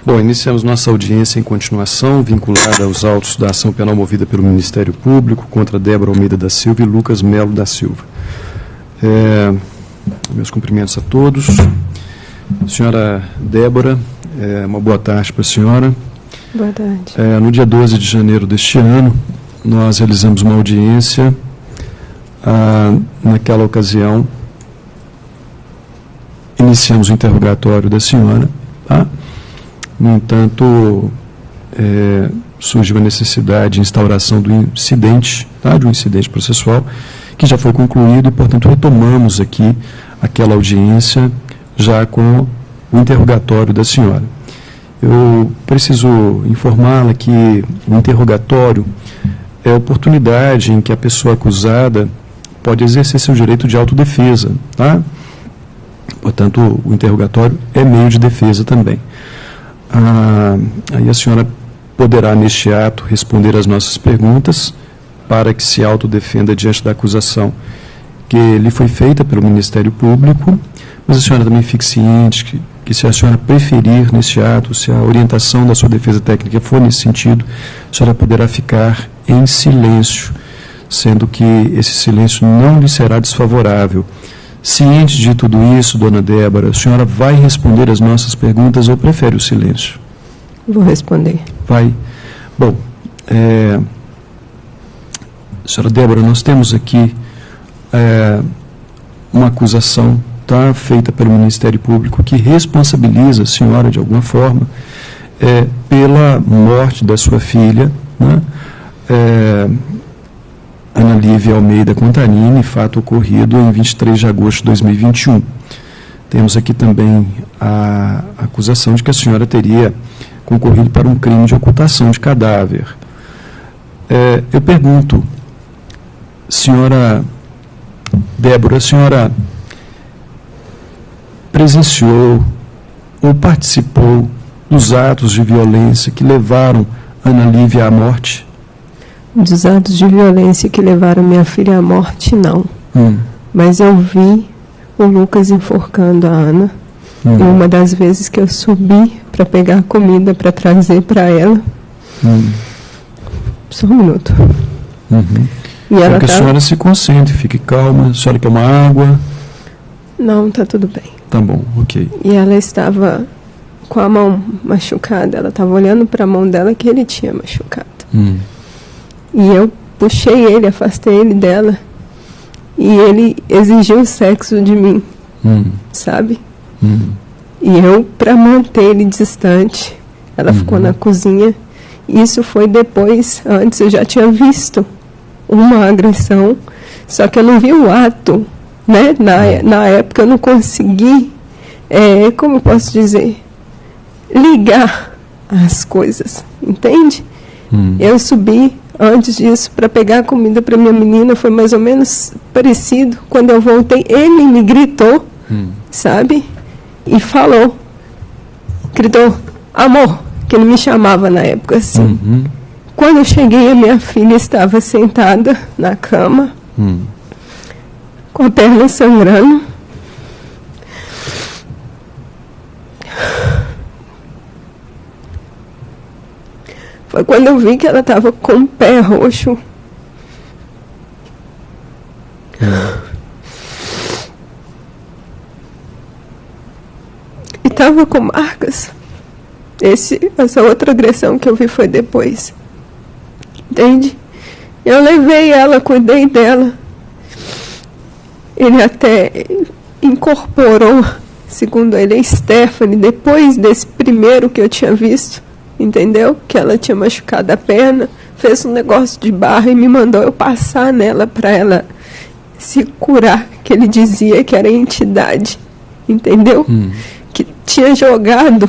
Bom, iniciamos nossa audiência em continuação, vinculada aos autos da ação penal movida pelo Ministério Público contra Débora Almeida da Silva e Lucas Melo da Silva. Meus cumprimentos a todos. Senhora Débora, uma boa tarde para a senhora. Boa tarde. No dia 12 de janeiro deste ano, nós realizamos uma audiência. Naquela ocasião, iniciamos o interrogatório da senhora, tá? No entanto, surgiu a necessidade de instauração do incidente, tá? De um incidente processual, que já foi concluído e, portanto, retomamos aqui aquela audiência já com o interrogatório da senhora. Eu preciso informá-la que o interrogatório é a oportunidade em que a pessoa acusada pode exercer seu direito de autodefesa, tá? Portanto, o interrogatório é meio de defesa também. Aí a senhora poderá, neste ato, responder às nossas perguntas para que se autodefenda diante da acusação que lhe foi feita pelo Ministério Público, mas a senhora também fique ciente que se a senhora preferir neste ato, se a orientação da sua defesa técnica for nesse sentido, a senhora poderá ficar em silêncio, sendo que esse silêncio não lhe será desfavorável. Ciente de tudo isso, dona Débora, a senhora vai responder as nossas perguntas ou prefere o silêncio? Vou responder. Vai. Bom, senhora Débora, nós temos aqui uma acusação, tá, feita pelo Ministério Público que responsabiliza a senhora, de alguma forma, pela morte da sua filha, né? Ana Lívia Almeida Contarini, fato ocorrido em 23 de agosto de 2021. Temos aqui também a acusação de que a senhora teria concorrido para um crime de ocultação de cadáver. Eu pergunto, senhora Débora, a senhora presenciou ou participou dos atos de violência que levaram Ana Lívia à morte? Dos atos de violência que levaram minha filha à morte, não. Mas eu vi o Lucas enforcando a Ana. E uma das vezes que eu subi para pegar comida para trazer para ela. Só um minuto. E ela que a senhora se concentre, fique calma. A senhora quer uma água? Não, tá tudo bem. Tá bom, ok. E ela estava com a mão machucada. Ela estava olhando para a mão dela que ele tinha machucado. E eu puxei ele, afastei ele dela. E ele exigiu sexo de mim, sabe? E eu, para manter ele distante, ela ficou na cozinha. Isso foi depois, antes eu já tinha visto uma agressão, só que eu não vi o ato, né? Na época eu não consegui, como eu posso dizer, ligar as coisas, entende? Eu subi antes disso para pegar comida para minha menina, foi mais ou menos parecido. Quando eu voltei, ele me gritou, sabe? E falou, gritou, amor, que ele me chamava na época assim. Quando eu cheguei, a minha filha estava sentada na cama, com a perna sangrando. Foi quando eu vi que ela estava com o pé roxo. E estava com marcas. Essa outra agressão que eu vi foi depois. Entende? Eu levei ela, cuidei dela. Ele até incorporou, segundo ele, a Stephanie, depois desse primeiro que eu tinha visto. Entendeu? Que ela tinha machucado a perna, fez um negócio de barra e me mandou eu passar nela para ela se curar, que ele dizia que era entidade, entendeu? Que tinha jogado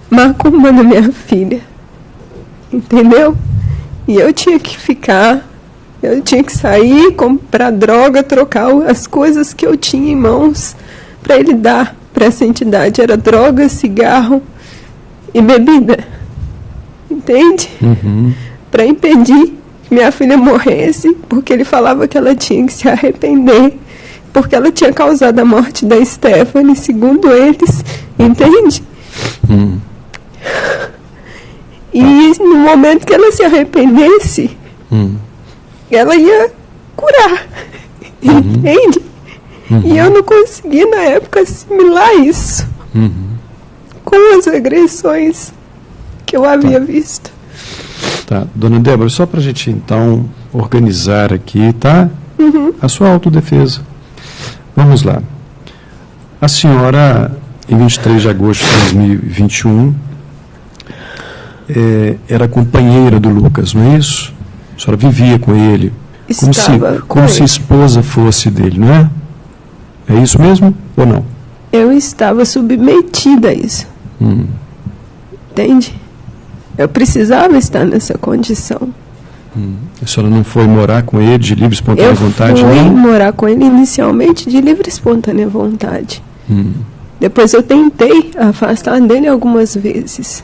macumba na minha filha, entendeu? E eu tinha que ficar, eu tinha que sair, comprar droga, trocar as coisas que eu tinha em mãos para ele dar para essa entidade. Era droga, cigarro e bebida. Entende? Para impedir que minha filha morresse, porque ele falava que ela tinha que se arrepender, porque ela tinha causado a morte da Stephanie, segundo eles. Entende? E no momento que ela se arrependesse, ela ia curar. Entende? E eu não consegui, na época, assimilar isso com as agressões que eu havia visto. Tá. Dona Débora, só para a gente, então, organizar aqui, tá? A sua autodefesa. Vamos lá. A senhora, em 23 de agosto de 2021, era companheira do Lucas, não é isso? A senhora vivia com ele, como se esposa fosse dele, não é? É isso mesmo ou não? Eu estava submetida a isso. Entende? Eu precisava estar nessa condição. A senhora não foi morar com ele de livre e espontânea vontade? Eu fui não? morar com ele inicialmente de livre e espontânea vontade. Depois eu tentei afastar dele algumas vezes,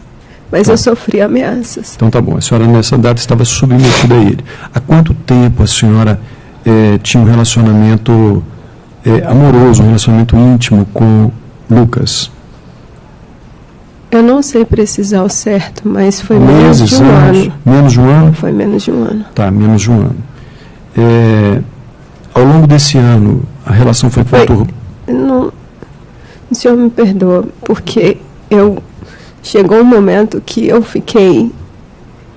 mas eu sofri ameaças. Então tá bom, a senhora nessa data estava submetida a ele. Há quanto tempo a senhora tinha um relacionamento amoroso, um relacionamento íntimo com Lucas? Eu não sei precisar o certo, mas foi menos de um ano. Menos de um ano? Foi menos de um ano. Tá, menos de um ano. Ao longo desse ano, a relação foi conturbada? O senhor me perdoa, porque chegou um momento que eu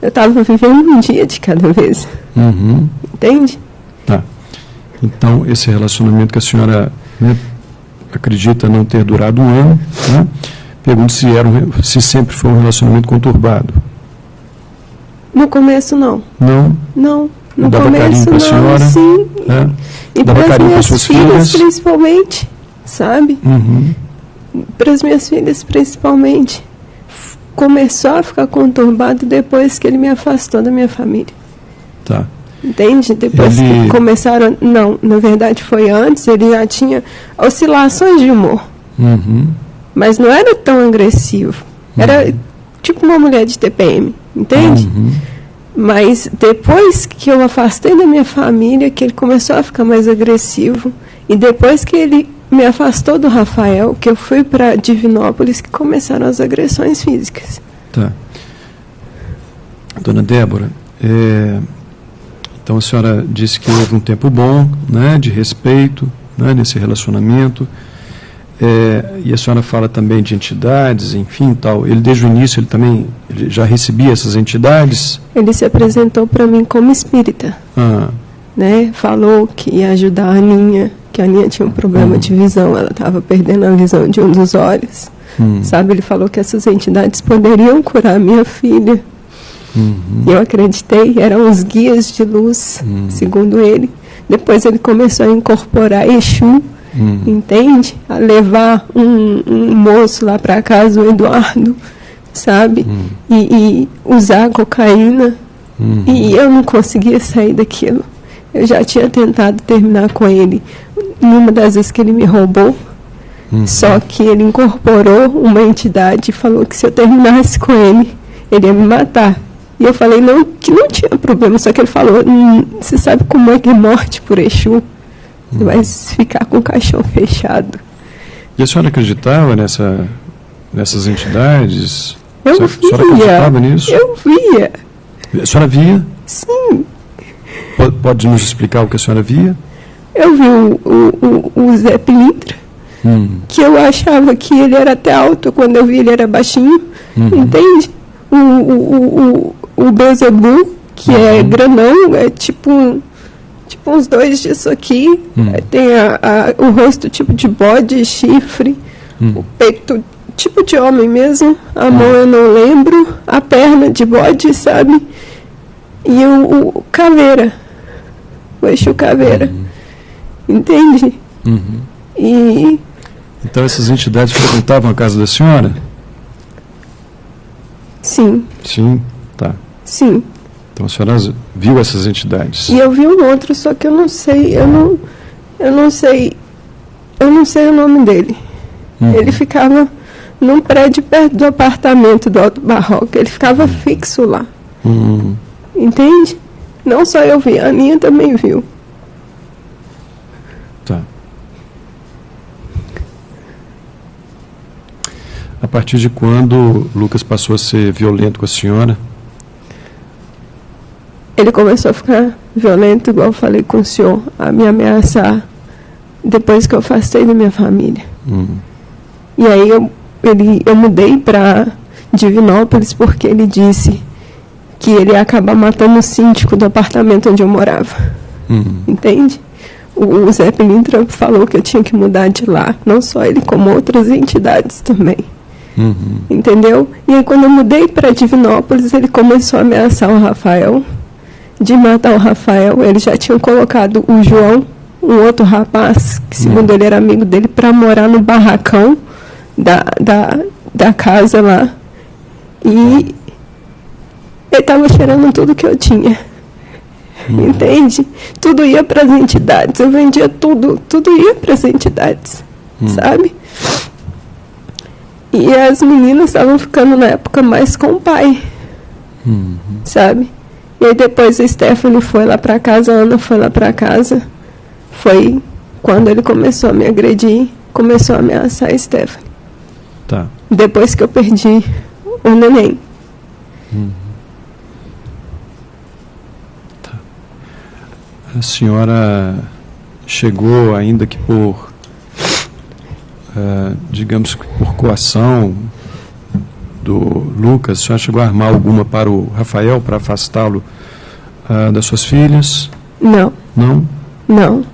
estava vivendo um dia de cada vez. Entende? Tá. Então, esse relacionamento que a senhora acredita não ter durado um ano, né? Pergunto se sempre foi um relacionamento conturbado. No começo, não. Não? Não. No dava começo, carinho para a senhora? Sim. E dava para as carinho para minhas suas filhas, filhas? principalmente, sabe? Para as minhas filhas, principalmente. Começou a ficar conturbado depois que ele me afastou da minha família. Tá. Entende? Depois que começaram... Não, na verdade foi antes, ele já tinha oscilações de humor. Mas não era tão agressivo. Era tipo uma mulher de TPM, entende? Mas depois que eu afastei da minha família, que ele começou a ficar mais agressivo, e depois que ele me afastou do Rafael, que eu fui para Divinópolis, que começaram as agressões físicas. Tá. Dona Débora, então a senhora disse que houve um tempo bom, né, de respeito, né, nesse relacionamento. E a senhora fala também de entidades, enfim, tal. Ele, desde o início, ele já recebia essas entidades? Ele se apresentou para mim como espírita. Né? Falou que ia ajudar a Aninha, que a Aninha tinha um problema de visão, ela estava perdendo a visão de um dos olhos. Sabe, ele falou que essas entidades poderiam curar a minha filha. E eu acreditei, eram os guias de luz, segundo ele. Depois ele começou a incorporar Exu, entende? A levar um moço lá para casa, o Eduardo, sabe? E usar cocaína. E eu não conseguia sair daquilo. Eu já tinha tentado terminar com ele numa das vezes que ele me roubou. Só que ele incorporou uma entidade e falou que se eu terminasse com ele, ele ia me matar. E eu falei que não tinha problema, só que ele falou, você sabe como é que é morte por Exu? Você vai ficar com o caixão fechado. E a senhora acreditava nessas entidades? Eu via. A senhora acreditava nisso? Eu via. A senhora via? Sim. Pode nos explicar o que a senhora via? Eu vi o Zé Pilintra, que eu achava que ele era até alto, quando eu vi ele era baixinho, entende? O Beelzebub, que é grandão, é tipo uns dois disso aqui, tem o rosto tipo de bode, chifre, o peito tipo de homem mesmo, a mão eu não lembro, a perna de bode, sabe? E o caveira, o Exu caveira, entende? Então essas entidades frequentavam a casa da senhora? Sim. Sim, tá. Sim. Então a senhora viu essas entidades? E eu vi um outro, só que eu não sei o nome dele. Ele ficava num prédio perto do apartamento do Alto Barroco, ele ficava fixo lá. Entende? Não só eu vi, a Aninha também viu. Tá. A partir de quando Lucas passou a ser violento com a senhora? Ele começou a ficar violento, igual eu falei com o senhor, a me ameaçar depois que eu afastei da minha família. E aí eu mudei para Divinópolis porque ele disse que ele ia acabar matando o síndico do apartamento onde eu morava. Entende? O Zé Pilintra falou que eu tinha que mudar de lá. Não só ele, como outras entidades também. Entendeu? E aí quando eu mudei para Divinópolis, ele começou a ameaçar o Rafael, de matar o Rafael. Eles já tinham colocado o João, um outro rapaz, que segundo ele era amigo dele, para morar no barracão da casa lá. E ele estava cheirando tudo que eu tinha. Entende? Tudo ia para as entidades. Eu vendia tudo ia para as entidades. Sabe? E as meninas estavam ficando na época mais com o pai. Sabe? E aí depois a Stephanie foi lá para casa, a Ana foi lá para casa. Foi quando ele começou a me agredir, começou a ameaçar a Stephanie. Tá. Depois que eu perdi o neném. Tá. A senhora chegou, ainda que por, digamos que por coação do Lucas, a senhora chegou a armar alguma para o Rafael, para afastá-lo das suas filhas? Não. Não? Não.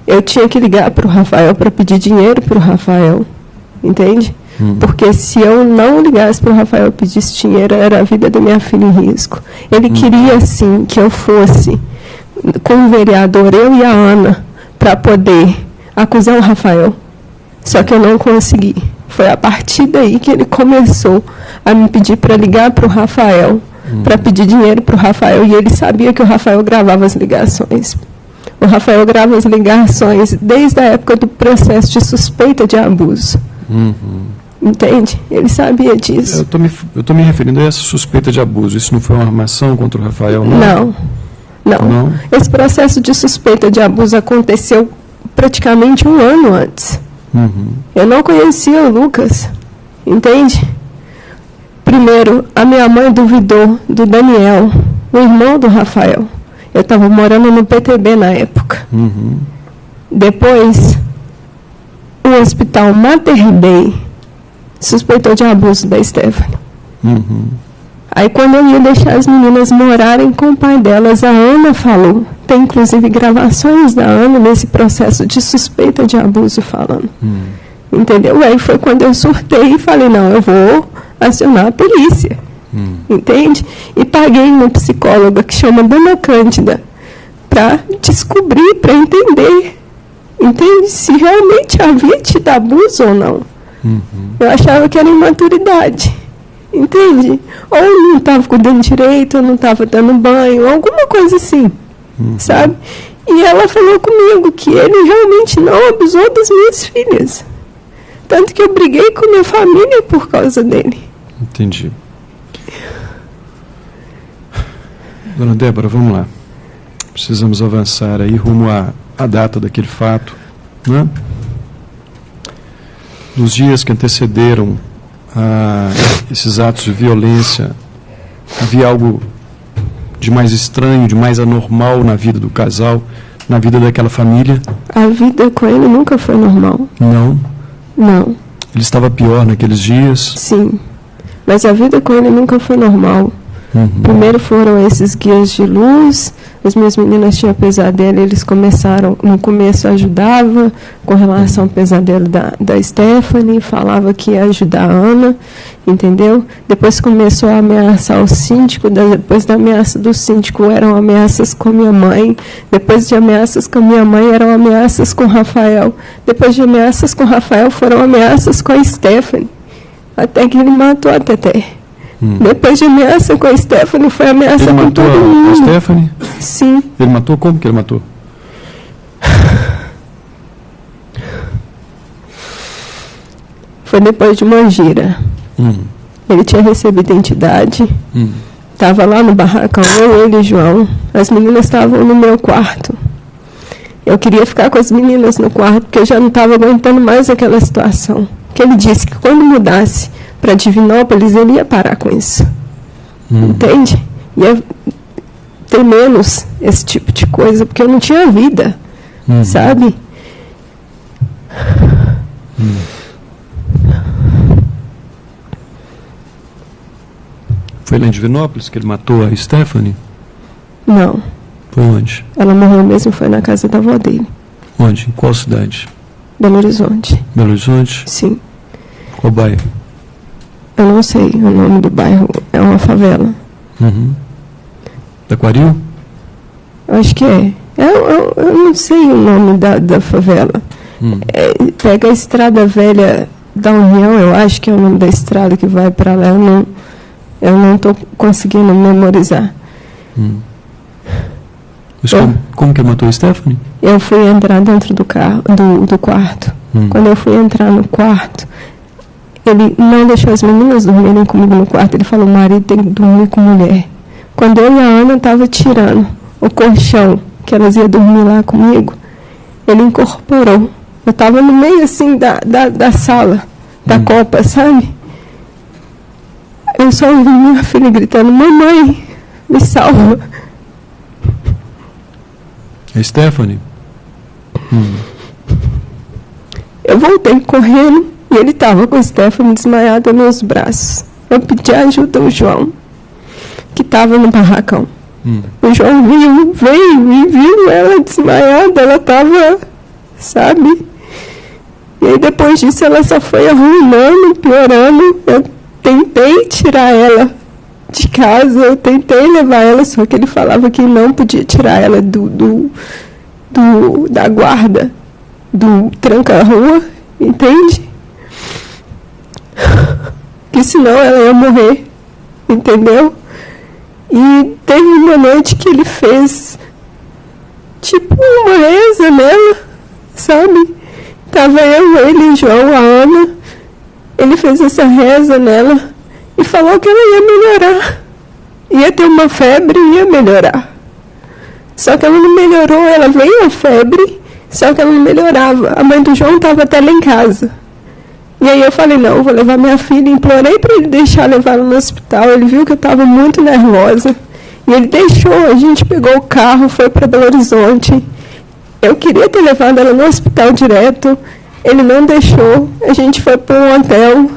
Eu tinha que ligar para o Rafael para pedir dinheiro para o Rafael. Entende? Porque se eu não ligasse para o Rafael e pedisse dinheiro, era a vida da minha filha em risco. Ele queria, sim, que eu fosse com o vereador, eu e a Ana, para poder acusar o Rafael. Só que eu não consegui. Foi a partir daí que ele começou a me pedir para ligar para o Rafael, para pedir dinheiro para o Rafael, e ele sabia que o Rafael gravava as ligações. O Rafael grava as ligações desde a época do processo de suspeita de abuso. Entende? Ele sabia disso. Eu estou me referindo a essa suspeita de abuso. Isso não foi uma armação contra o Rafael, não? Não. Esse processo de suspeita de abuso aconteceu praticamente 1 ano antes. Eu não conhecia o Lucas. Entende? Primeiro, a minha mãe duvidou do Daniel, o irmão do Rafael. Eu estava morando no PTB na época. Depois, o hospital Mater Dei suspeitou de abuso da Stephanie. Aí, quando eu ia deixar as meninas morarem com o pai delas, a Ana falou. Tem, inclusive, gravações da Ana nesse processo de suspeita de abuso falando. Entendeu? Aí foi quando eu surtei e falei, não, eu vou acionar a polícia. Entende? E paguei uma psicóloga que chama Dona Cândida para descobrir, para entender. Entende? Se realmente havia tido abuso ou não. Eu achava que era imaturidade. Entende? Ou não estava cuidando direito, ou não estava dando banho, alguma coisa assim. Sabe? E ela falou comigo que ele realmente não abusou das minhas filhas. Tanto que eu briguei com minha família por causa dele. Entendi. Dona Débora, vamos lá. Precisamos avançar aí rumo à data daquele fato, né? Nos dias que antecederam esses atos de violência, havia algo de mais estranho, de mais anormal na vida do casal, na vida daquela família? A vida com ele nunca foi normal. Não? Não. Ele estava pior naqueles dias? Sim. Mas a vida com ele nunca foi normal. Primeiro foram esses guias de luz, as minhas meninas tinham pesadelo, eles começaram, no começo ajudava com relação ao pesadelo da Stephanie, falava que ia ajudar a Ana, entendeu? Depois começou a ameaçar o síndico, depois da ameaça do síndico eram ameaças com minha mãe, depois de ameaças com minha mãe eram ameaças com o Rafael, depois de ameaças com o Rafael foram ameaças com a Stephanie, até que ele matou a Teté. Depois de ameaça com a Stephanie, foi ameaça com todo mundo. Ele matou a Stephanie? Sim. Ele matou? Como que ele matou? Foi depois de uma gira. Ele tinha recebido entidade. Estava lá no barracão, ele e João. As meninas estavam no meu quarto. Eu queria ficar com as meninas no quarto, porque eu já não estava aguentando mais aquela situação. que ele disse que quando mudasse para Divinópolis, ele ia parar com isso. Entende? Ia ter menos esse tipo de coisa, porque eu não tinha vida, sabe? Foi lá em Divinópolis que ele matou a Stephanie? Não. Foi onde? Ela morreu mesmo, foi na casa da avó dele. Onde? Em qual cidade? Belo Horizonte. Belo Horizonte? Sim. Qual bairro? Eu não sei o nome do bairro, é uma favela. Taquaril? Eu acho que é. Eu não sei o nome da favela. Pega a Estrada Velha da União, eu acho que é o nome da estrada que vai para lá. Eu não estou conseguindo memorizar. Mas como que ele matou a Stephanie? Eu fui entrar dentro do quarto. Quando eu fui entrar no quarto, ele não deixou as meninas dormirem comigo no quarto. Ele falou: o marido tem que dormir com mulher. Quando eu e a Ana estavam tirando o colchão, que elas iam dormir lá comigo, ele incorporou. Eu estava no meio assim da sala, da copa, sabe? Eu só ouvi minha filha gritando: mamãe, me salva. A Stephanie? Eu voltei correndo e ele estava com a Stephanie desmaiada nos braços. Eu pedi ajuda ao João, que estava no barracão. O João veio e viu ela desmaiada, ela estava, sabe? E aí depois disso ela só foi arruinando, piorando. Eu tentei tirar ela de casa, eu tentei levar ela, só que ele falava que não podia tirar ela da guarda, do tranca-rua, entende? Que senão ela ia morrer, entendeu? E teve uma noite que ele fez tipo uma reza nela, sabe? Tava eu, ele, o João, a Ana. Ele fez essa reza nela e falou que ela ia melhorar. Ia ter uma febre e ia melhorar. Só que ela não melhorou, ela veio a febre, só que ela não melhorava. A mãe do João estava até lá em casa. E aí eu falei: não, eu vou levar minha filha. Implorei para ele deixar levar ela no hospital. Ele viu que eu estava muito nervosa. E ele deixou, a gente pegou o carro, foi para Belo Horizonte. Eu queria ter levado ela no hospital direto. Ele não deixou. A gente foi para um hotel.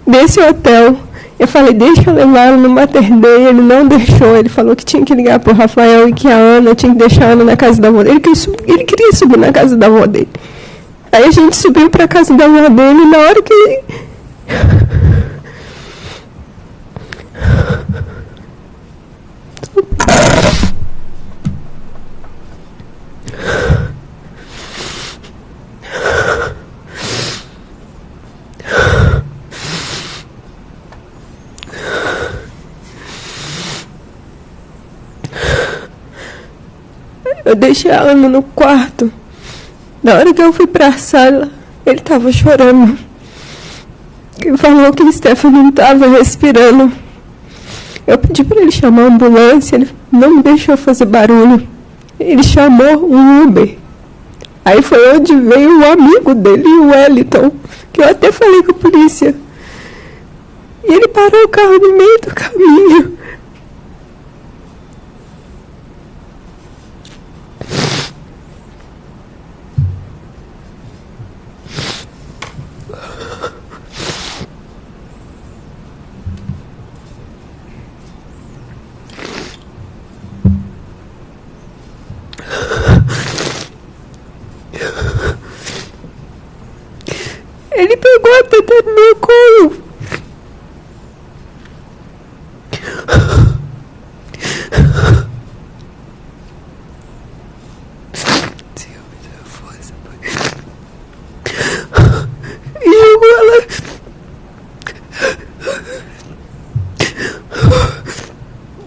Desse hotel, eu falei: deixa eu levar ela no Mater Dei. Ele não deixou. Ele falou que tinha que ligar para o Rafael e que a Ana tinha que deixar a Ana na casa da avó dele. Ele queria subir na casa da avó dele. Aí a gente subiu para a casa da avó dele e na hora que... Eu deixei ela no quarto. Na hora que eu fui para a sala, ele estava chorando. Ele falou que a Stephanie não estava respirando. Eu pedi para ele chamar a ambulância, ele não me deixou fazer barulho. Ele chamou um Uber. Aí foi onde veio o amigo dele, o Wellington, que eu até falei com a polícia. E ele parou o carro no meio do caminho. Ele pegou a teta no meu colo. E jogou ela.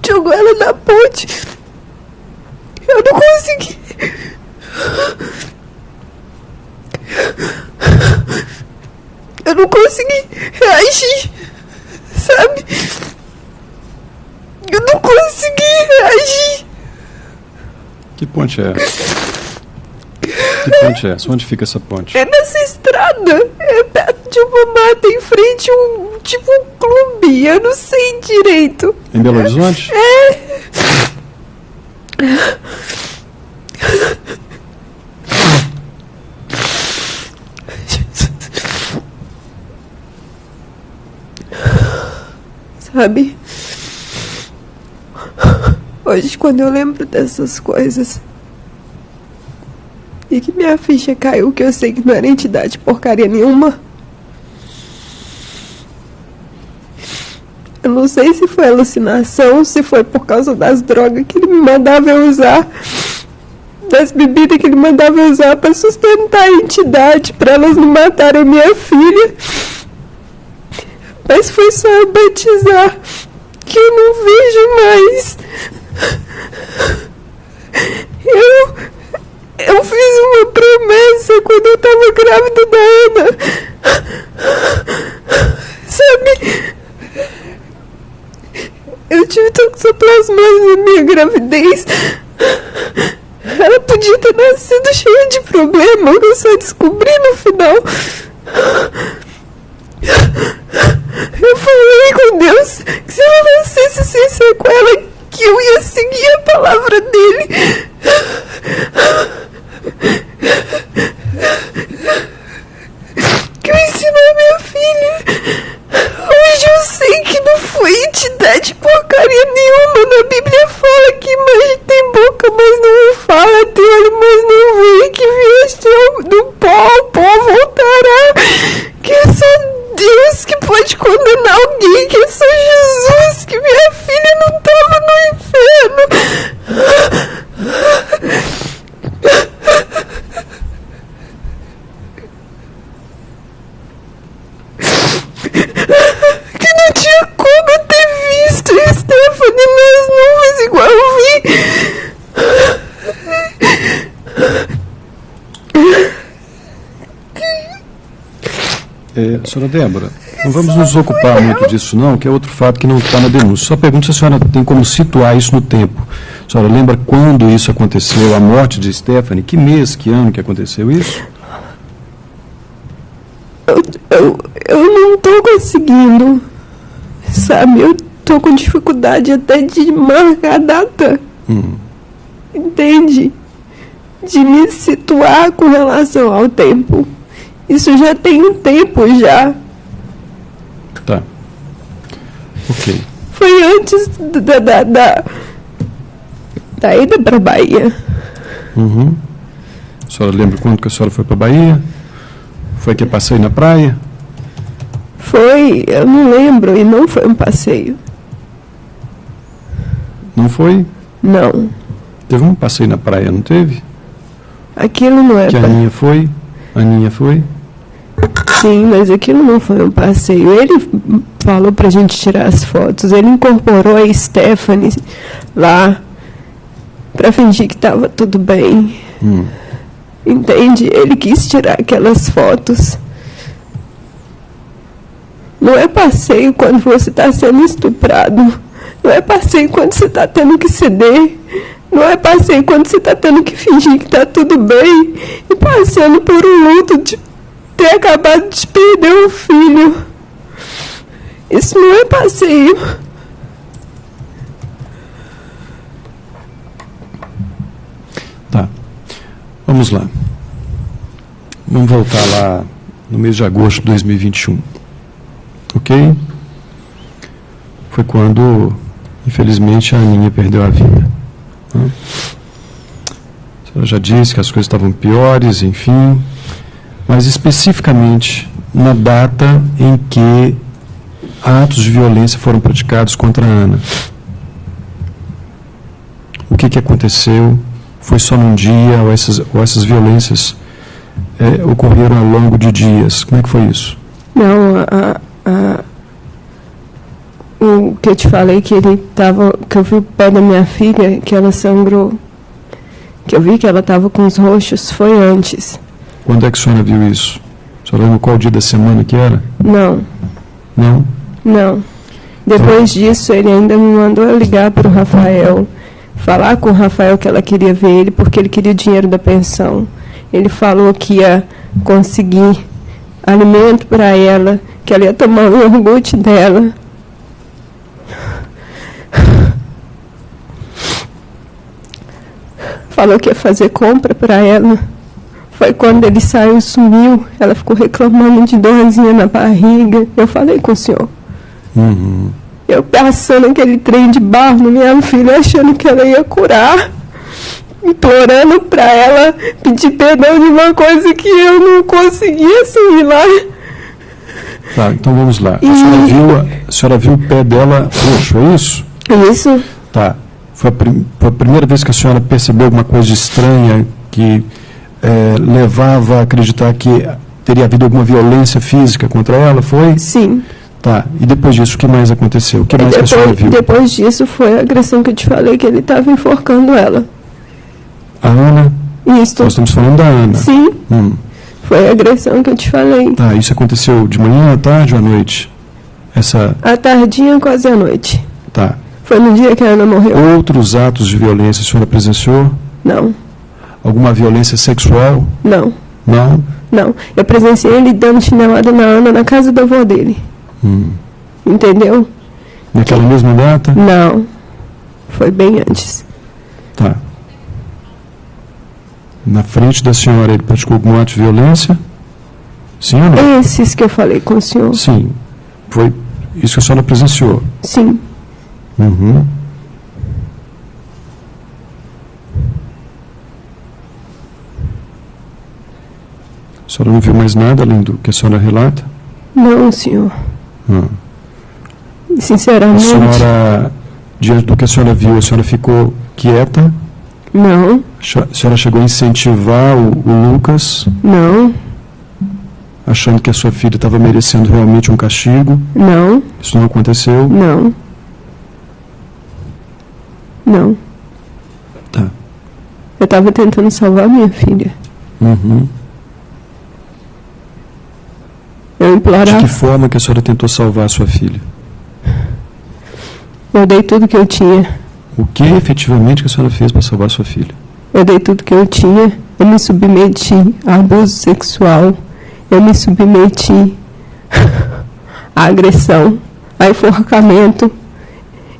Jogou ela na ponte. Eu não consegui. Eu não consegui reagir, sabe? Eu não consegui reagir. Que ponte é essa? Que ponte é essa? Onde fica essa ponte? É nessa estrada. É perto de uma mata, em frente a um clube. Eu não sei direito. Em Belo Horizonte? É. Sabe? Hoje, quando eu lembro dessas coisas e que minha ficha caiu, que eu sei que não era entidade porcaria nenhuma, eu não sei se foi alucinação, se foi por causa das drogas que ele me mandava eu usar, das bebidas que ele mandava eu usar para sustentar a entidade, para elas não matarem a minha filha. Mas foi só eu batizar que eu não vejo mais. Eu fiz uma promessa quando eu tava grávida da Ana. Sabe? Eu tive toxoplasmose na minha gravidez. Ela podia ter nascido cheia de problema, eu só descobri no final. Eu falei com Deus que se ela nascesse sem sequela, que eu ia seguir a palavra dele. Que eu ensinou a minha filha. Hoje eu sei que não foi entidade porcaria nenhuma. Na Bíblia fala que imagem tem boca, mas não fala, tem olho, mas não vê, que vieste do pó, o pó voltará. Que é só Deus que pode condenar alguém, que é só Jesus, que minha filha não estava no inferno. Que não tinha como eu ter visto Stephanie nas nuvens igual eu vi. Senhora Débora, não vamos nos ocupar muito disso não, que é outro fato que não está na denúncia. Só pergunto se a senhora tem como situar isso no tempo. A senhora lembra quando isso aconteceu, a morte de Stephanie? Que mês, que ano que aconteceu isso? Eu não estou conseguindo, sabe? Eu estou com dificuldade até de marcar a data. Entende? De me situar com relação ao tempo. Isso já tem um tempo já. Tá. Ok. Foi antes da ida para Bahia. A senhora lembra quando que a senhora foi para Bahia? Foi que passeio na praia? Foi, eu não lembro, e não foi um passeio. Não foi? Não. Teve um passeio na praia, não teve? Aquilo não é... Que a Aninha foi? A Aninha foi? Sim, mas aquilo não foi um passeio. Ele falou pra gente tirar as fotos. Ele incorporou a Stephanie lá pra fingir que tava tudo bem. Entende? Ele quis tirar aquelas fotos. Não é passeio quando você está sendo estuprado. Não é passeio quando você está tendo que ceder. Não é passeio quando você está tendo que fingir que está tudo bem. E passando por um luto de ter acabado de perder um filho. Isso não é passeio. Tá. Vamos lá. Vamos voltar lá no mês de agosto de 2021. Ok? Foi quando, infelizmente, a Aninha perdeu a vida. A senhora já disse que as coisas estavam piores, enfim. Mas especificamente na data em que atos de violência foram praticados contra a Ana. O que aconteceu? Foi só num dia ou essas violências ocorreram ao longo de dias? Como é que foi isso? Não, o que eu te falei que eu vi o pé da minha filha, que ela sangrou, que eu vi que ela estava com os roxos, foi antes. Quando é que a senhora viu isso? A senhora lembra qual dia da semana que era? Não. Não? Não. Depois disso, ele ainda me mandou eu ligar para o Rafael, falar com o Rafael que ela queria ver ele, porque ele queria o dinheiro da pensão. Ele falou que ia conseguir alimento para ela, que ela ia tomar o iogurte dela. Falou que ia fazer compra para ela. Foi quando ele saiu, sumiu. Ela ficou reclamando de dorzinha na barriga. Eu falei com o senhor. Uhum. Eu passando aquele trem de barro na minha filha, achando que ela ia curar. Implorando para ela pedir perdão de uma coisa que eu não conseguia assimilar. Tá, então vamos lá. A senhora viu o pé dela roxo, é isso? Isso. Tá. Foi a primeira vez que a senhora percebeu alguma coisa estranha que levava a acreditar que teria havido alguma violência física contra ela, foi? Sim. Tá. E depois disso, o que mais aconteceu? O que mais que a senhora viu? Depois disso foi a agressão que eu te falei, que ele estava enforcando ela. A Ana? Isso. Nós estamos falando da Ana. Sim. Foi a agressão que eu te falei. Tá, isso aconteceu de manhã, à tarde ou à noite? À tardinha, quase à noite. Tá. Foi no dia que a Ana morreu. Outros atos de violência a senhora presenciou? Não. Alguma violência sexual? Não. Não? Não. Eu presenciei ele dando chinelada na Ana na casa da avó dele. Entendeu? Naquela mesma data? Não. Foi bem antes. Tá. Na frente da senhora, ele praticou algum ato de violência? Sim ou não? Esses que eu falei com o senhor. Sim. Foi isso que a senhora presenciou? Sim. Uhum. A senhora não viu mais nada além do que a senhora relata? Não, senhor. Sinceramente. A senhora, diante do que a senhora viu, a senhora ficou quieta? Não. A senhora chegou a incentivar o Lucas? Não. Achando que a sua filha estava merecendo realmente um castigo? Não. Isso não aconteceu? Não. Não. Tá. Eu estava tentando salvar minha filha. Uhum. Eu implorava. De que forma que a senhora tentou salvar a sua filha? Eu dei tudo que eu tinha. O que efetivamente que a senhora fez para salvar a sua filha? Eu dei tudo que eu tinha. Eu me submeti a abuso sexual. Eu me submeti a agressão, a enforcamento.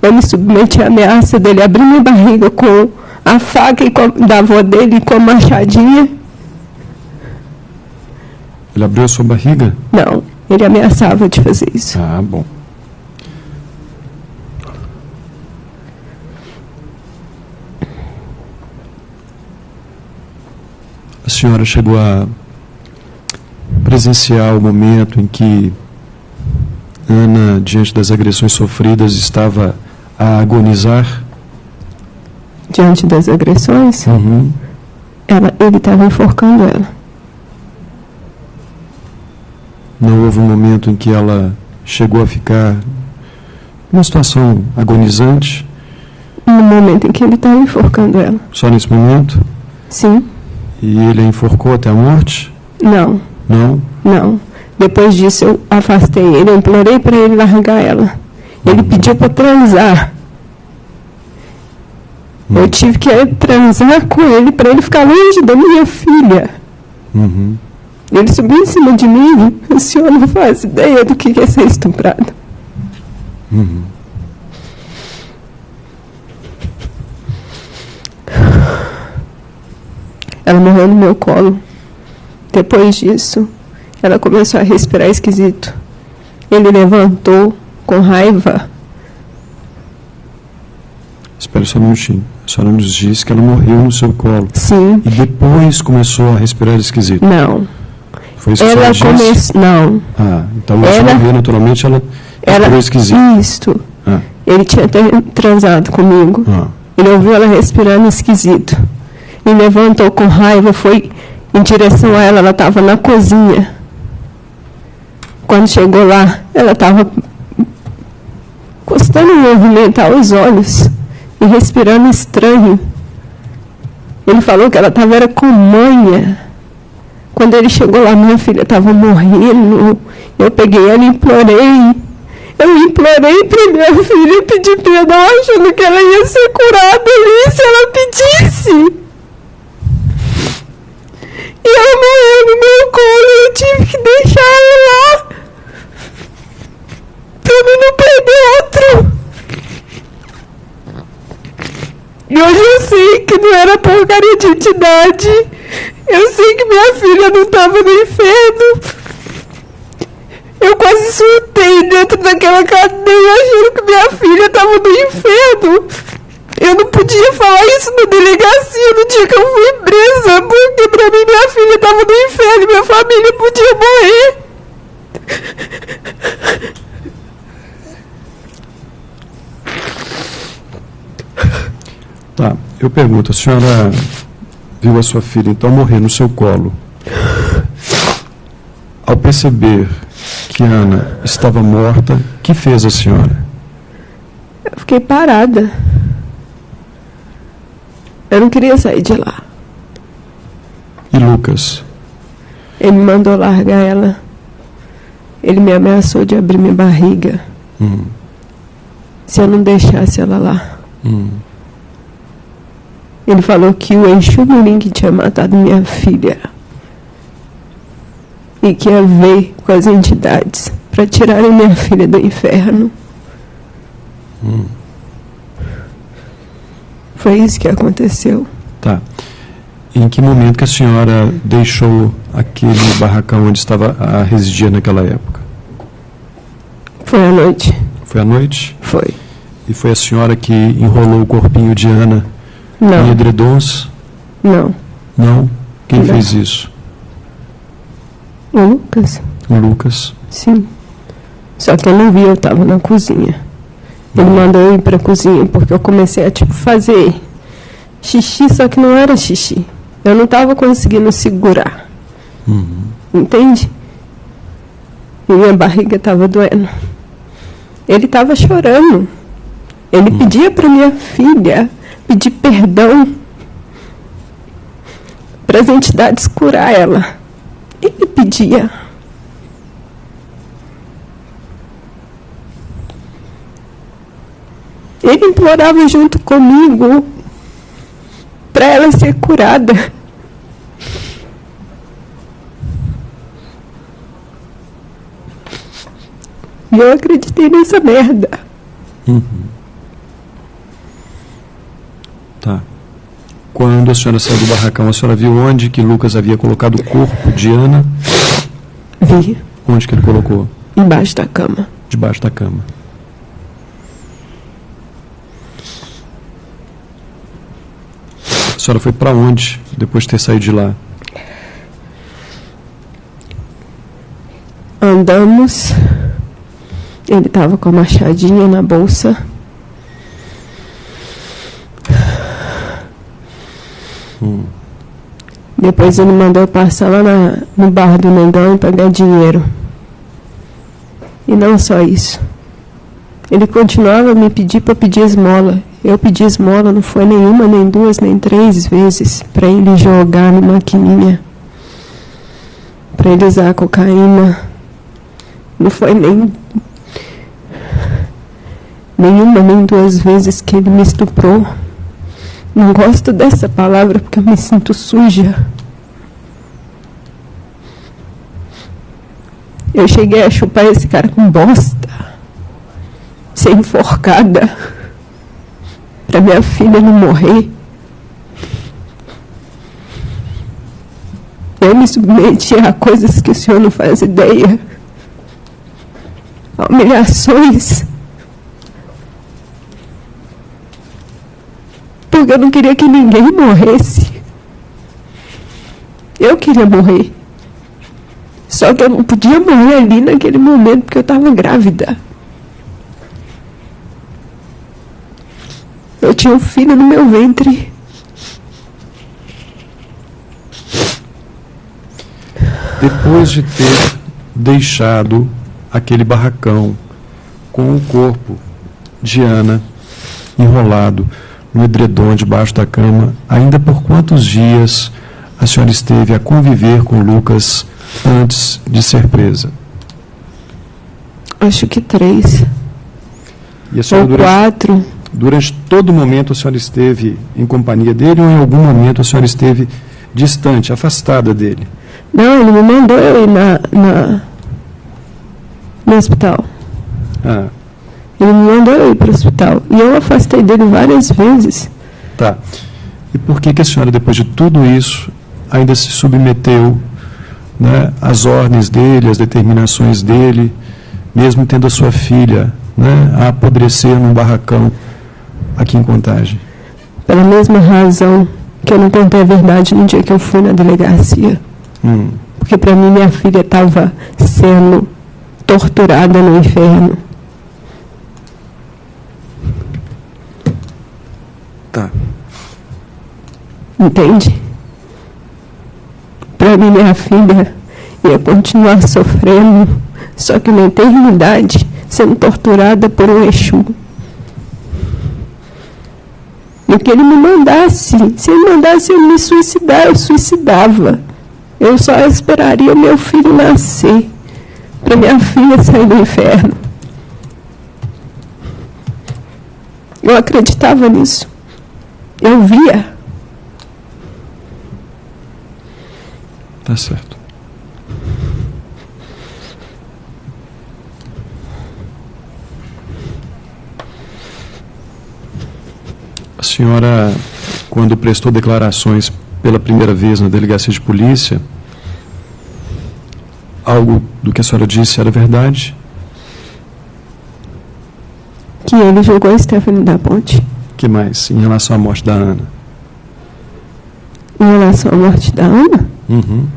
Eu me submeti à ameaça dele abrir minha barriga com a faca da avó dele com a machadinha. Ele abriu a sua barriga? Não, ele ameaçava de fazer isso. Ah, bom. A senhora chegou a presenciar o momento em que Ana, diante das agressões sofridas, estava a agonizar? Diante das agressões? Uhum. Ele estava enforcando ela. Não houve um momento em que ela chegou a ficar numa situação agonizante? No momento em que ele estava enforcando ela. Só nesse momento? Sim. E ele a enforcou até a morte? Não. Não? Não. Depois disso eu afastei ele, eu implorei para ele largar ela. Ele pediu para transar. Eu tive que transar com ele para ele ficar longe da minha filha. Uhum. Ele subiu em cima de mim. O senhor não faz ideia do que é ser estuprado. Uhum. Ela morreu no meu colo. Depois disso, ela começou a respirar esquisito. Ele levantou com raiva. Espera só um minutinho. A senhora nos disse que ela morreu no seu colo. Sim. E depois começou a respirar esquisito. Não. Foi isso que ela a senhora disse? começou. Não. Ah, então ela morreu naturalmente, ela respirou esquisito. Isso. Ah. Ele tinha transado comigo. Ah. Ele ouviu ela respirando esquisito. E levantou com raiva, foi em direção a ela. Ela estava na cozinha. Quando chegou lá, ela estava custando movimentar os olhos e respirando estranho. Ele falou que ela estava com manha. Quando ele chegou lá, minha filha estava morrendo. Eu peguei ela e implorei. Eu implorei para minha filha pedir perdão, achando que ela ia ser curada ali se ela pedisse. eu tive que deixar ele lá pra eu não perder outro. E hoje eu sei que não era porcaria de entidade. Eu sei que minha filha não estava no inferno. Eu quase surtei dentro daquela cadeia achando que minha filha estava no inferno. Eu não podia falar isso na delegacia no dia que eu fui presa, porque pra mim minha filha estava no inferno e minha família podia morrer. Tá, eu pergunto, a senhora viu a sua filha então morrer no seu colo. Ao perceber que Ana estava morta, o que fez a senhora? Eu fiquei parada. Eu não queria sair de lá. E Lucas? Ele me mandou largar ela. Ele me ameaçou de abrir minha barriga. Se eu não deixasse ela lá. Ele falou que o Exu Mirim que tinha matado minha filha e que ia ver com as entidades para tirarem minha filha do inferno. Foi isso que aconteceu. Tá. Em que momento que a senhora deixou aquele barracão onde estava a residir naquela época? Foi à noite. Foi à noite? Foi. E foi a senhora que enrolou o corpinho de Ana em edredons? Não. Não? Quem Não. fez isso? O Lucas? O Lucas. Sim. Só que eu não vi, eu estava na cozinha. Ele mandou eu ir para a cozinha porque eu comecei a fazer xixi, só que não era xixi. Eu não estava conseguindo segurar. Entende? E minha barriga estava doendo. Ele estava chorando. Ele pedia para minha filha pedir perdão para as entidades curar ela. Ele pedia. Ele implorava junto comigo para ela ser curada. E eu acreditei nessa merda. Tá. Quando a senhora saiu do barracão, a senhora viu onde que Lucas havia colocado o corpo de Ana? Vi. Onde que ele colocou? Embaixo da cama. Debaixo da cama. A senhora foi para onde depois de ter saído de lá? Andamos. Ele estava com a machadinha na bolsa. Depois ele mandou eu passar lá no bar do Negão e pagar dinheiro. E não só isso. Ele continuava a me pedir para pedir esmola. Eu pedi esmola, não foi nenhuma, nem duas, nem três vezes para ele jogar na maquininha. Para ele usar cocaína. Não foi nenhuma, nem duas vezes que ele me estuprou. Não gosto dessa palavra porque eu me sinto suja. Eu cheguei a chupar esse cara com bosta. Ser enforcada. Pra minha filha não morrer. Eu me submeti a coisas que o senhor não faz ideia. A humilhações. Porque eu não queria que ninguém morresse. Eu queria morrer. Só que eu não podia morrer ali naquele momento porque eu estava grávida. Eu tinha um filho no meu ventre. Depois de ter deixado aquele barracão com o corpo de Ana enrolado no edredom debaixo da cama, ainda por quantos dias a senhora esteve a conviver com Lucas antes de ser presa? Acho que 3. E a senhora, ou 4. Durante todo o momento a senhora esteve em companhia dele ou em algum momento a senhora esteve distante, afastada dele? Não, ele me mandou eu ir no hospital. Ah. Ele me mandou eu ir para o hospital. E eu afastei dele várias vezes. Tá. E por que a senhora, depois de tudo isso, ainda se submeteu, né, às ordens dele, às determinações dele, mesmo tendo a sua filha, né, a apodrecer num barracão aqui em Contagem? Pela mesma razão que eu não contei a verdade no dia que eu fui na delegacia. Porque para mim minha filha estava sendo torturada no inferno. Tá. Entende? Para mim minha filha ia continuar sofrendo, só que na eternidade, sendo torturada por um Exu. E o que ele me mandasse, se ele mandasse eu me suicidar, eu suicidava. Eu só esperaria o meu filho nascer, para minha filha sair do inferno. Eu acreditava nisso. Eu via. Tá certo. A senhora, quando prestou declarações pela primeira vez na delegacia de polícia, algo do que a senhora disse era verdade? Que ele jogou a Stephanie da ponte. Que mais? Em relação à morte da Ana? Em relação à morte da Ana? Uhum.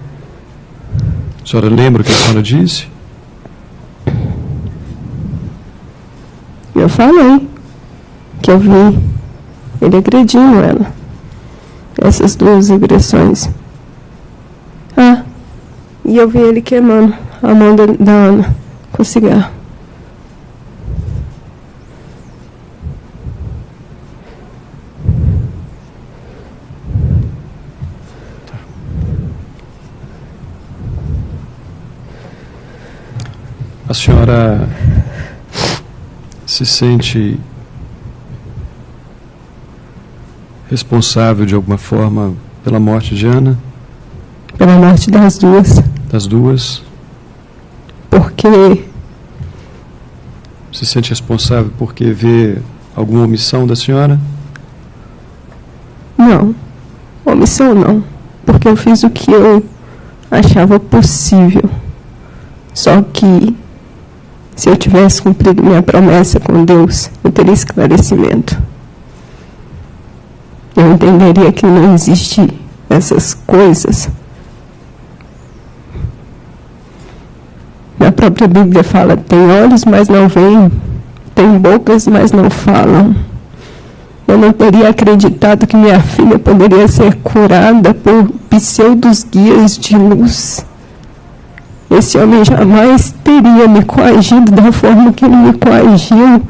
A senhora lembra o que a senhora disse? Eu falei que eu vi ele agredindo ela. Essas duas agressões. Ah, e eu vi ele queimando a mão da Ana com cigarro. A senhora se sente responsável de alguma forma pela morte de Ana? Pela morte das duas. Das duas? Porque se sente responsável porque vê alguma omissão da senhora? Não, omissão não, porque eu fiz o que eu achava possível. Só que se eu tivesse cumprido minha promessa com Deus, eu teria esclarecimento. Eu entenderia que não existe essas coisas. Na própria Bíblia fala, tem olhos, mas não veem, tem bocas, mas não falam. Eu não teria acreditado que minha filha poderia ser curada por pseudos guias de luz. Esse homem jamais teria me coagido da forma que ele me coagiu.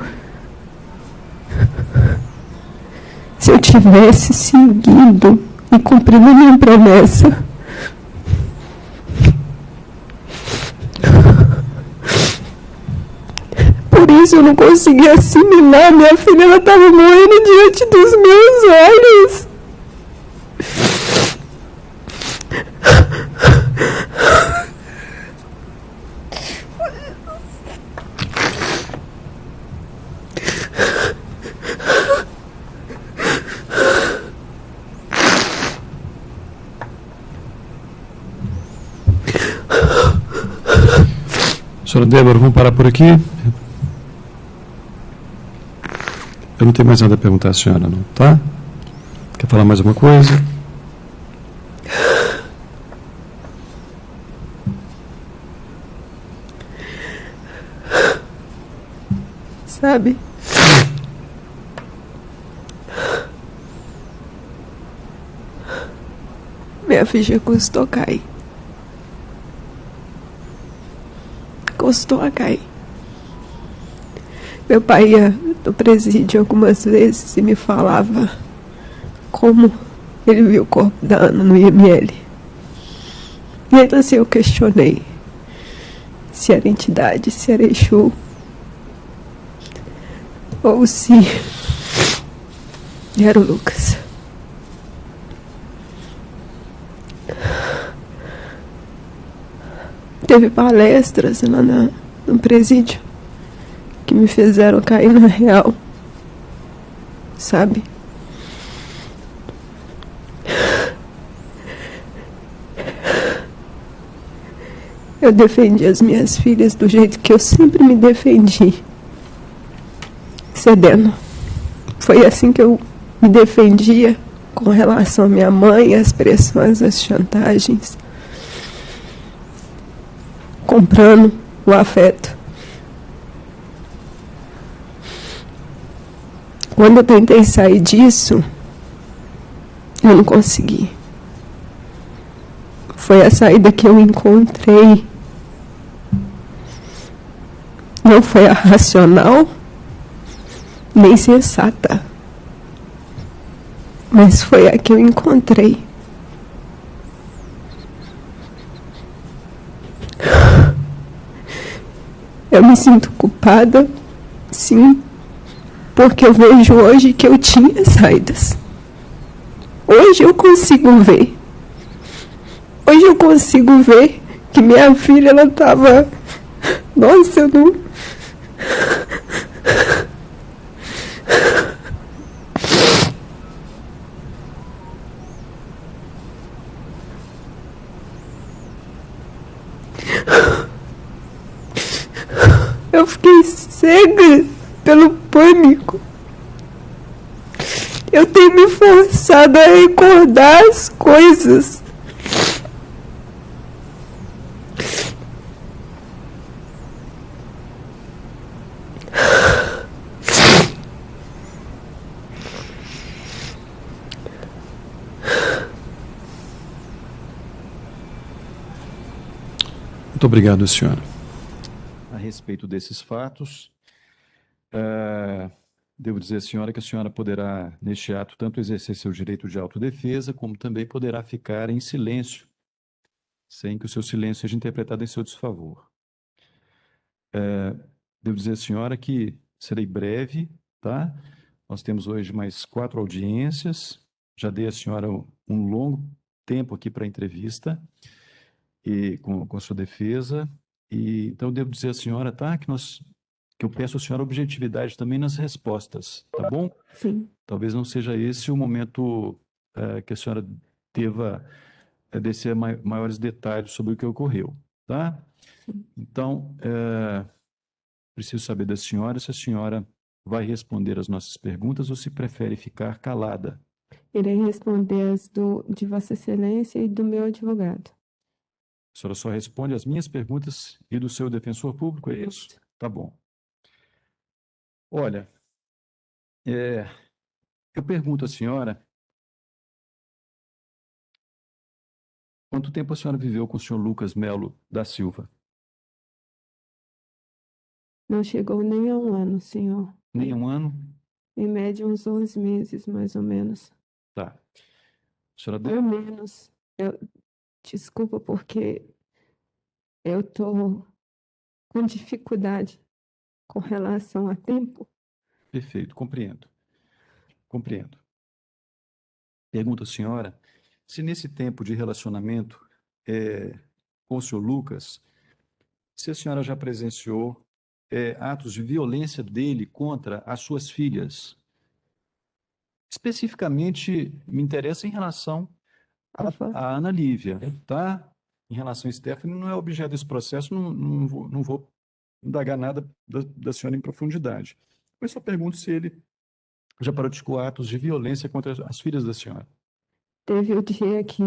Se eu tivesse seguido e cumprido a minha promessa. Por isso eu não conseguia assimilar. Minha filha, ela estava morrendo diante dos meus olhos. Senhora Débora, vamos parar por aqui? Eu não tenho mais nada a perguntar à senhora, não, tá? Quer falar mais alguma coisa? Sabe? Minha ficha custou cair. Custou a cair. Meu pai ia no presídio algumas vezes e me falava como ele viu o corpo da Ana no IML. E ainda assim eu questionei se era entidade, se era Exu, ou se era o Lucas. Teve palestras lá no presídio que me fizeram cair na real, sabe? Eu defendi as minhas filhas do jeito que eu sempre me defendi, cedendo. Foi assim que eu me defendia com relação à minha mãe, às pressões, às chantagens, comprando o afeto. Quando eu tentei sair disso, eu não consegui. Foi a saída que eu encontrei. Não foi a racional, nem sensata, mas foi a que eu encontrei. Eu me sinto culpada, sim, porque eu vejo hoje que eu tinha saídas. Hoje eu consigo ver. Hoje eu consigo ver que minha filha, ela estava... Nossa, eu não... Eu fiquei cega pelo pânico. Eu tenho me forçado a recordar as coisas. Muito obrigado, senhora. A respeito desses fatos, devo dizer à senhora que a senhora poderá, neste ato, tanto exercer seu direito de autodefesa, como também poderá ficar em silêncio, sem que o seu silêncio seja interpretado em seu desfavor. Devo dizer à senhora que serei breve, tá? Nós temos hoje mais 4 audiências, já dei à senhora um longo tempo aqui para a entrevista, e com a sua defesa, e então devo dizer à senhora, tá, que eu peço à senhora objetividade também nas respostas, tá bom? Sim. Talvez não seja esse o momento que a senhora deva descer maiores detalhes sobre o que ocorreu, tá? Então, preciso saber da senhora se a senhora vai responder as nossas perguntas ou se prefere ficar calada. Irei responder as de Vossa Excelência e do meu advogado. A senhora só responde as minhas perguntas e do seu defensor público, é isso? Tá bom. Olha, eu pergunto à senhora, quanto tempo a senhora viveu com o senhor Lucas Melo da Silva? Não chegou nem a 1 ano, senhor. Nem 1 ano? Em média, uns 11 meses, mais ou menos. Tá. A senhora Ou menos. Desculpa, porque eu estou com dificuldade com relação a tempo. Perfeito, compreendo. Compreendo. Pergunto à senhora se nesse tempo de relacionamento com o senhor Lucas, se a senhora já presenciou atos de violência dele contra as suas filhas. Especificamente, me interessa em relação a Ana Lívia, tá? Em relação a Stephanie, não é objeto desse processo, não vou indagar nada da senhora em profundidade. Eu só pergunto se ele já praticou atos de violência contra as filhas da senhora. Teve o dia que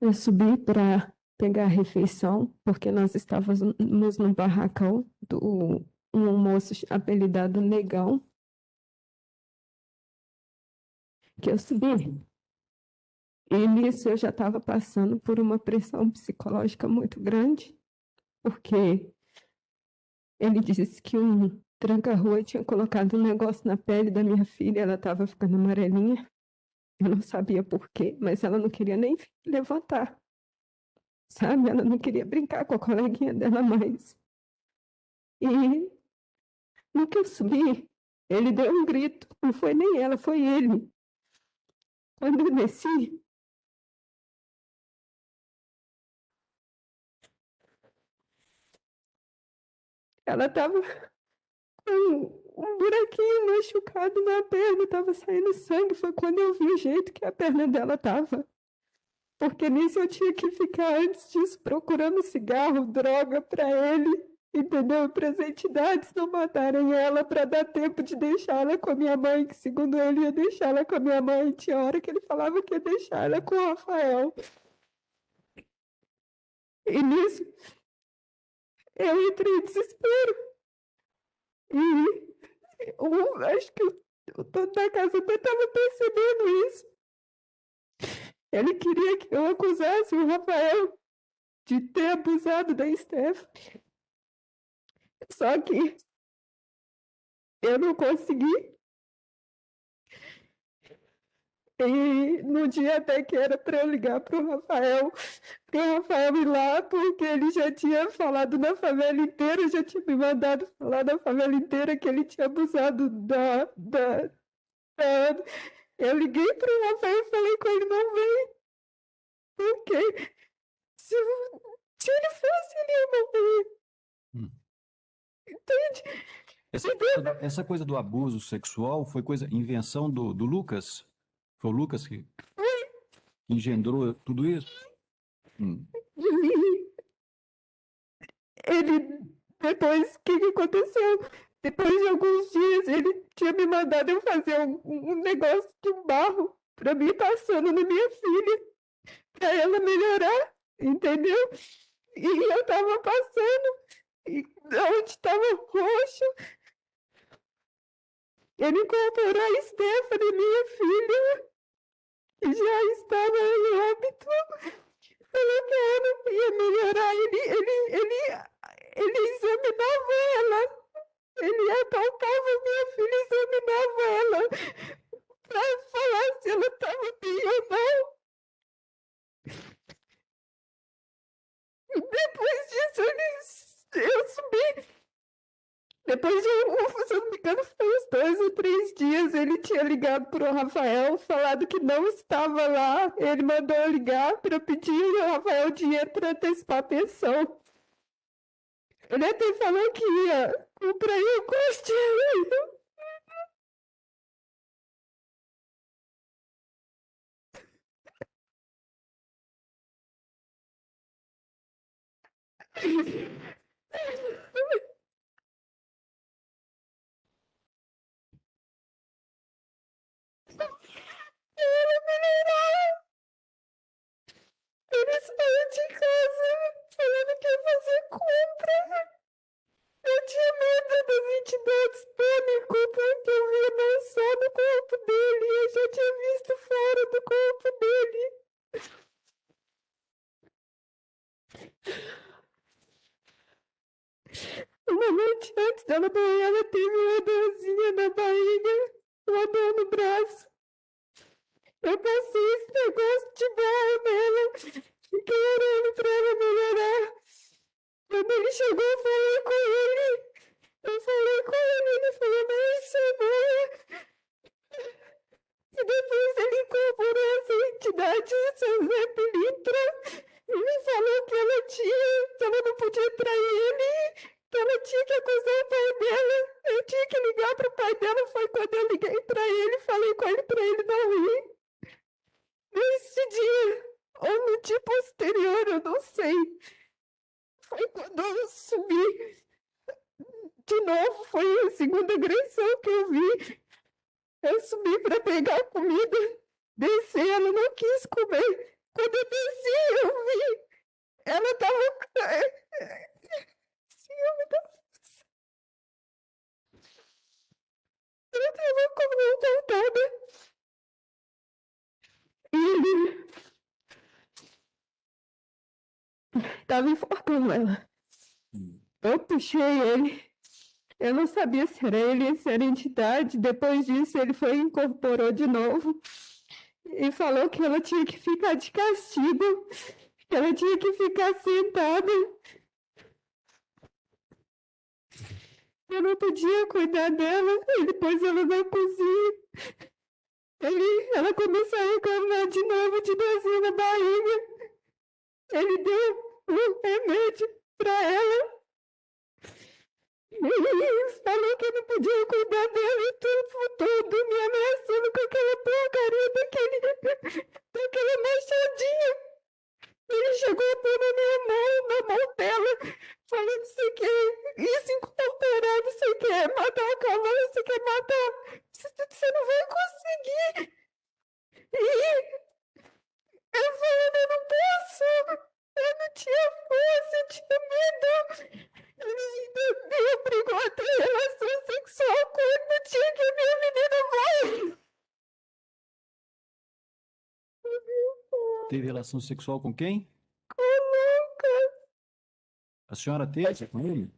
eu subi para pegar a refeição, porque nós estávamos no barracão do um moço apelidado Negão, que eu subi. E nisso eu já estava passando por uma pressão psicológica muito grande, porque ele disse que um tranca-rua tinha colocado um negócio na pele da minha filha, ela estava ficando amarelinha. Eu não sabia por quê, mas ela não queria nem levantar, sabe? Ela não queria brincar com a coleguinha dela mais. E no que eu subi, ele deu um grito. Não foi nem ela, foi ele. Quando eu desci, ela tava com um buraquinho machucado na perna, tava saindo sangue. Foi quando eu vi o jeito que a perna dela tava. Porque nisso eu tinha que ficar, antes disso, procurando cigarro, droga pra ele, entendeu? Para as entidades não matarem ela, para dar tempo de deixá-la com a minha mãe, que segundo ele ia deixá-la com a minha mãe. Tinha hora que ele falava que ia deixar ela com o Rafael. E nisso, eu entrei em desespero. E acho que o dono da casa até estava percebendo isso. Ele queria que eu acusasse o Rafael de ter abusado da Steph. Só que eu não consegui. E no dia até que era para eu ligar para o Rafael ir lá, porque ele já tinha falado na família inteira, já tinha me mandado falar na família inteira que ele tinha abusado da eu liguei para o Rafael e falei com ele, não vem. Porque se ele fosse, ele ia morrer. Entende? Essa coisa do abuso sexual foi invenção do Lucas? Foi o Lucas que engendrou tudo isso? Ele, depois, o que aconteceu? Depois de alguns dias, ele tinha me mandado eu fazer um negócio de um barro pra mim passando na minha filha, pra ela melhorar, entendeu? E eu tava passando, e onde tava roxo, ele incorporou a Stephanie, minha filha, que já estava em óbito. Falou que ela ia melhorar, ele examinava ela. Ele apalpava minha filha, examinava ela para falar se ela estava bem ou não. E depois disso, eu subi. Depois de, se eu não me engano, foi uns 2 ou 3 dias, ele tinha ligado para o Rafael, falado que não estava lá. Ele mandou eu ligar para pedir ao Rafael dinheiro para antecipar a pensão. Ele até falou que ia comprar o coxinha. Ele melhorar. Ele saiu de casa falando que ia fazer compra. Eu tinha medo das entidades pânico, porque eu via não só no corpo dele, eu já tinha visto fora do corpo dele. Uma noite antes dela morrer, ela teve uma dorzinha na barriga, uma dor no braço. Eu passei esse negócio de barro nela, fiquei orando pra ela melhorar. Quando ele chegou, eu falei com ele. Ele falou, não, isso é bom. E depois ele incorporou essa entidade, seu Zé Pilintra. Ele falou que ela não podia trair ele, que ela tinha que acusar o pai dela. Eu tinha que ligar pro pai dela, foi quando eu liguei pra ele, falei com ele pra ele não ir. Nesse dia, ou no dia posterior, eu não sei. Foi quando eu subi. De novo, foi a segunda agressão que eu vi. Eu subi para pegar comida, desci, ela não quis comer. Quando eu desci, eu vi. Ela estava. Ciúme da força. Ela estava contada. E ele estava enforcando ela. Eu puxei ele. Eu não sabia se era ele, se era entidade. Depois disso, ele foi e incorporou de novo. E falou que ela tinha que ficar de castigo. Que ela tinha que ficar sentada. Eu não podia cuidar dela. Ele pôs ela na cozinha. Ela começou a reclamar de novo de dorzinha na barriga. Ele deu um remédio para ela. E falou que eu não podia cuidar dela e tudo, me ameaçando com aquela porcaria daquela machadinha. Ele chegou a pôr na mão dela, falando que você quer isso incorporar, você quer matar a cavalo, você quer matar. Você não vai conseguir. E eu falando, eu não posso. Eu não tinha força, eu tinha medo. Ele ainda me obrigou a ter relação sexual quando tinha que a minha menina morre. Teve relação sexual com quem? Com o Lucas. A senhora teve com ele?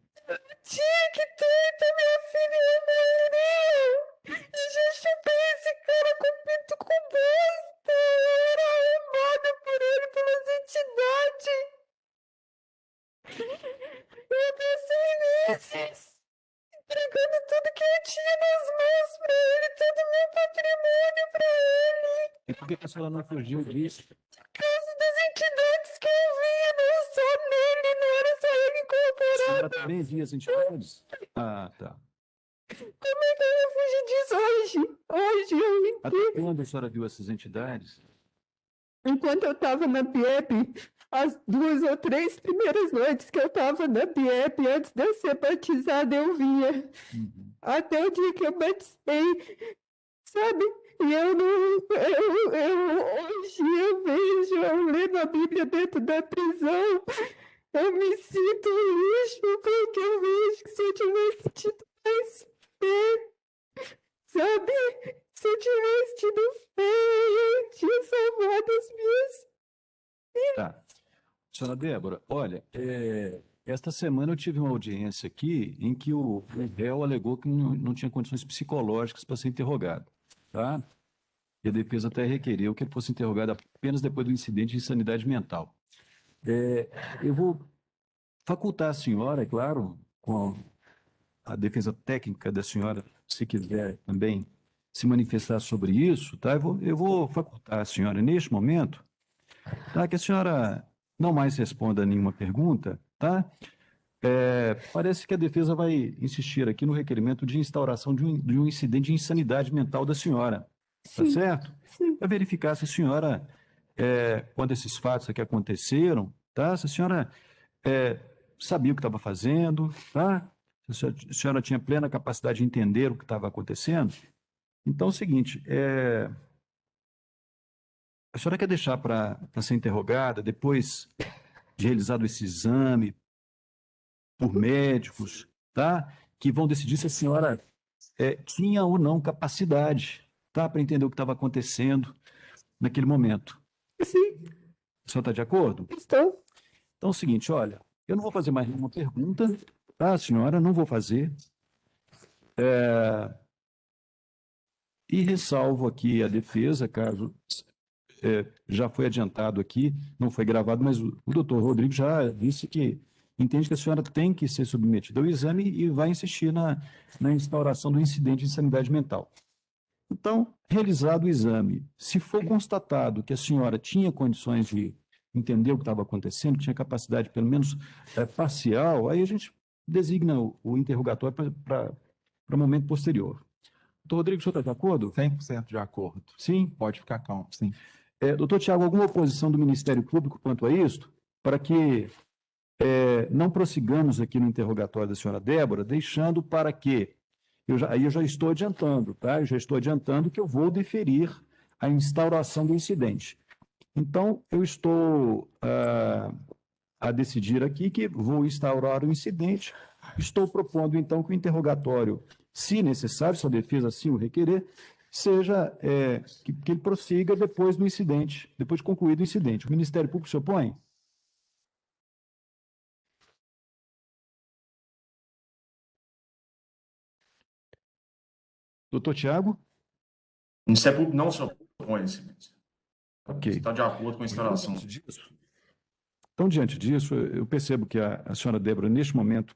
Tinha que ter, então minha filha morreu. Eu já chupei esse cara com pinto com bosta. Eu era amada por ele, pelas entidades. Eu passei meses entregando tudo que eu tinha nas mãos pra ele, todo o meu patrimônio pra ele. E por que a senhora não fugiu disso? Por causa das entidades que eu via, não só nele, não era só ele A senhora incorporado. também via as entidades? Ah, tá. Como é que eu ia fugir disso hoje? Hoje eu Até quando a senhora viu essas entidades? enquanto eu estava na BIEP, as 2 ou 3 primeiras noites que eu estava na BIEP, antes de eu ser batizada, eu vinha. Até o dia que eu batizei, sabe? E eu não. Hoje eu vejo, eu lendo a Bíblia dentro da prisão, eu me sinto um lixo, porque eu vejo que se eu tivesse tido mais fé, sabe? Se eu tivesse tido fé, eu tinha salvado as minhas. Tá. Senhora Débora, olha, esta semana eu tive uma audiência aqui em que o réu alegou que não tinha condições psicológicas para ser interrogado, tá? E a defesa até requeriu que ele fosse interrogado apenas depois do incidente de insanidade mental. Eu vou facultar a senhora, é claro, com a defesa técnica da senhora, se quiser também se manifestar sobre isso, tá? Eu vou facultar a senhora neste momento, tá? Que a senhora não mais responda nenhuma pergunta, tá? Parece que a defesa vai insistir aqui no requerimento de instauração de um incidente de insanidade mental da senhora, tá Sim, certo? sim. Para verificar se a senhora, quando esses fatos aqui aconteceram, tá? Se a senhora sabia o que estava fazendo, tá? Se a senhora tinha plena capacidade de entender o que estava acontecendo. Então é o seguinte, a senhora quer deixar para ser interrogada depois de realizado esse exame por médicos, tá? Que vão decidir se a senhora tinha ou não capacidade, tá? Para entender o que estava acontecendo naquele momento. Sim, A senhora está de acordo? estou. Então é o seguinte, olha, eu não vou fazer mais nenhuma pergunta, tá, senhora? Não vou fazer. E ressalvo aqui a defesa, caso já foi adiantado aqui, não foi gravado, mas o doutor Rodrigo já disse que entende que a senhora tem que ser submetida ao exame e vai insistir na instauração do incidente de insanidade mental. Então, realizado o exame, se for constatado que a senhora tinha condições de entender o que estava acontecendo, tinha capacidade, pelo menos parcial, aí a gente designa o interrogatório para momento posterior. Doutor Rodrigo, o senhor está de acordo? 100% de acordo. Sim? Pode ficar calmo, sim. Doutor Tiago, alguma oposição do Ministério Público quanto a isto? Para que não prossigamos aqui no interrogatório da senhora Débora, deixando para que, aí eu já estou adiantando, tá? Eu já estou adiantando que eu vou deferir a instauração do incidente. Então, eu estou a decidir aqui que vou instaurar o incidente. Estou propondo, então, que o interrogatório, se necessário, se a defesa assim o requerer, seja que ele prossiga depois do incidente, depois de concluído o incidente. O Ministério Público se opõe? Doutor Tiago? O Ministério Público não se opõe a esse silêncio. Ok. Está de acordo com a instauração. Então, diante disso, eu percebo que a senhora Débora, neste momento,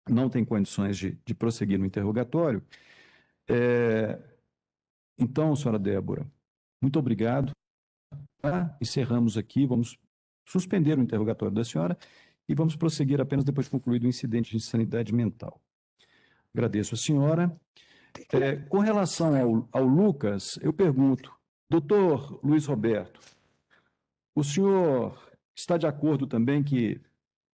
não tem condições de prosseguir no interrogatório. Então, senhora Débora, muito obrigado. Tá? Encerramos aqui, vamos suspender o interrogatório da senhora e vamos prosseguir apenas depois de concluído o incidente de insanidade mental. Agradeço a senhora. Com relação ao Lucas, eu pergunto, doutor Luiz Roberto, o senhor está de acordo também que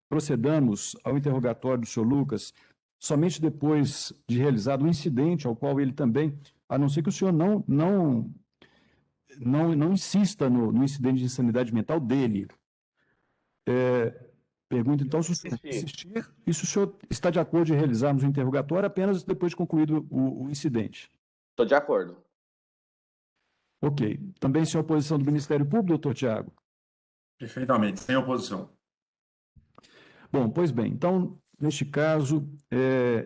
procedamos ao interrogatório do senhor Lucas somente depois de realizado o incidente ao qual ele também, a não ser que o senhor não insista no incidente de insanidade mental dele. Pergunto, então, se o senhor insistir, e se o senhor está de acordo de realizarmos o interrogatório apenas depois de concluído o incidente. Estou de acordo. Ok. Também sem oposição do Ministério Público, doutor Tiago? Perfeitamente, sem oposição. Bom, pois bem, então, neste caso,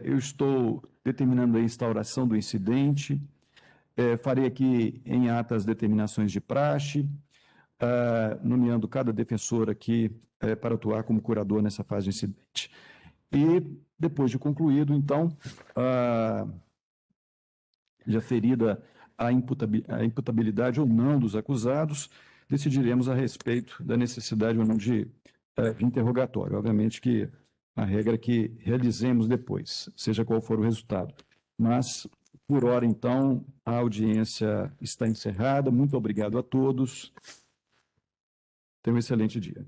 eu estou determinando a instauração do incidente, farei aqui em ata as determinações de praxe, nomeando cada defensor aqui para atuar como curador nessa fase do incidente. E, depois de concluído, então, já ferida a imputabilidade ou não dos acusados, decidiremos a respeito da necessidade ou não de interrogatório. Obviamente que a regra é que realizemos depois, seja qual for o resultado. Mas, por hora, então, a audiência está encerrada. Muito obrigado a todos. Tenham um excelente dia.